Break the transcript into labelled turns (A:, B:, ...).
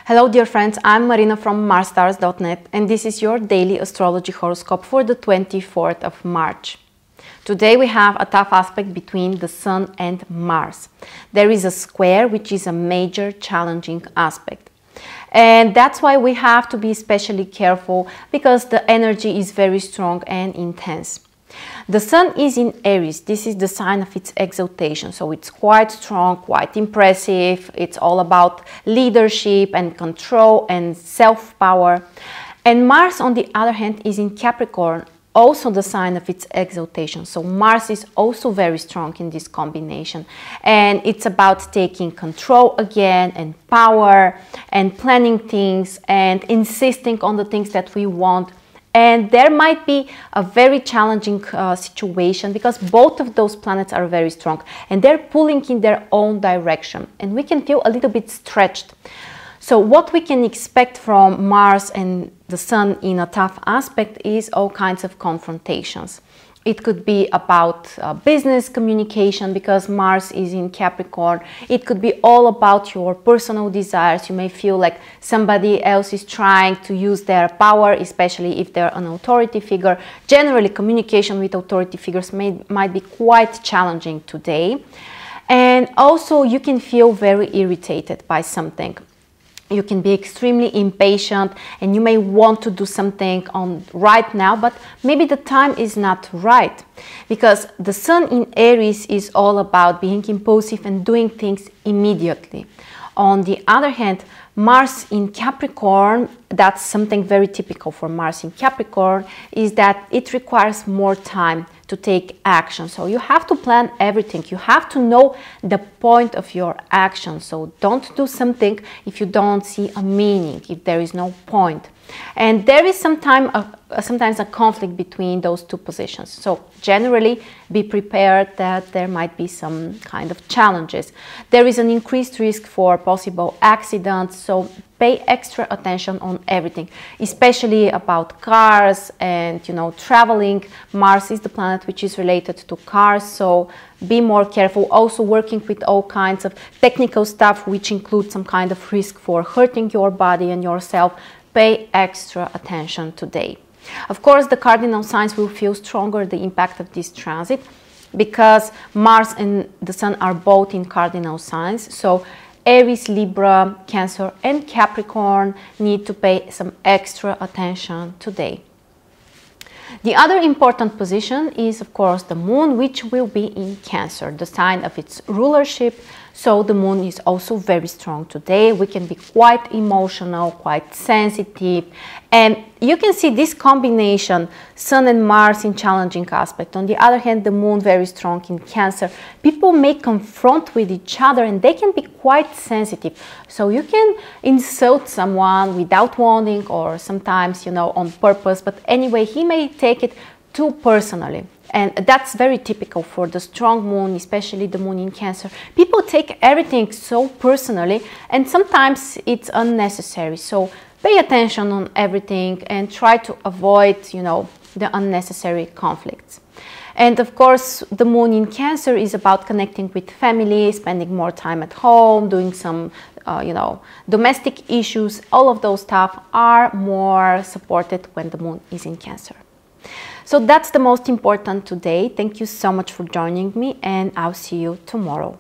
A: Hello dear friends, I'm Marina from MarsStars.net and this is your daily astrology horoscope for the 24th of March. Today we have a tough aspect between the Sun and Mars. There is a square, which is a major challenging aspect. And that's why we have to be especially careful, because the energy is very strong and intense. The Sun is in Aries. This is the sign of its exaltation, so it's quite strong, quite impressive. It's all about leadership and control and self-power. And Mars, on the other hand, is in Capricorn, also the sign of its exaltation. So Mars is also very strong in this combination, and it's about taking control again and power and planning things and insisting on the things that we want. And there might be a very challenging situation, because both of those planets are very strong and they're pulling in their own direction, and we can feel a little bit stretched. So what we can expect from Mars and the Sun in a tough aspect is all kinds of confrontations. It could be about business communication, because Mars is in Capricorn. It could be all about your personal desires. You may feel like somebody else is trying to use their power, especially if they're an authority figure. Generally, communication with authority figures might be quite challenging today. And also, you can feel very irritated by something. You can be extremely impatient and you may want to do something right now, but maybe the time is not right, because the Sun in Aries is all about being impulsive and doing things immediately. On the other hand, Mars in Capricorn, that's something very typical for Mars in Capricorn, is that it requires more time to take action. So you have to plan everything. You have to know the point of your action. So don't do something if you don't see a meaning, if there is no point. And there is sometimes a conflict between those two positions. So generally, be prepared that there might be some kind of challenges. There is an increased risk for possible accidents, so pay extra attention on everything, especially about cars and, traveling. Mars is the planet which is related to cars, so be more careful. Also working with all kinds of technical stuff, which includes some kind of risk for hurting your body and yourself. Pay extra attention today. Of course, the cardinal signs will feel stronger the impact of this transit, because Mars and the Sun are both in cardinal signs. So Aries, Libra, Cancer and Capricorn need to pay some extra attention today. The other important position is, of course, the Moon, which will be in Cancer, the sign of its rulership. So the Moon is also very strong today. We can be quite emotional, quite sensitive. And you can see this combination, Sun and Mars in challenging aspect. On the other hand, the Moon very strong in Cancer. People may confront with each other and they can be quite sensitive. So you can insult someone without warning, or sometimes, on purpose. But anyway, he may take it too personally. And that's very typical for the strong Moon, especially the Moon in Cancer. People take everything so personally, and sometimes it's unnecessary. So pay attention on everything and try to avoid, the unnecessary conflicts. And of course, the Moon in Cancer is about connecting with family, spending more time at home, doing some, domestic issues. All of those stuff are more supported when the Moon is in Cancer. So that's the most important today. Thank you so much for joining me, and I'll see you tomorrow.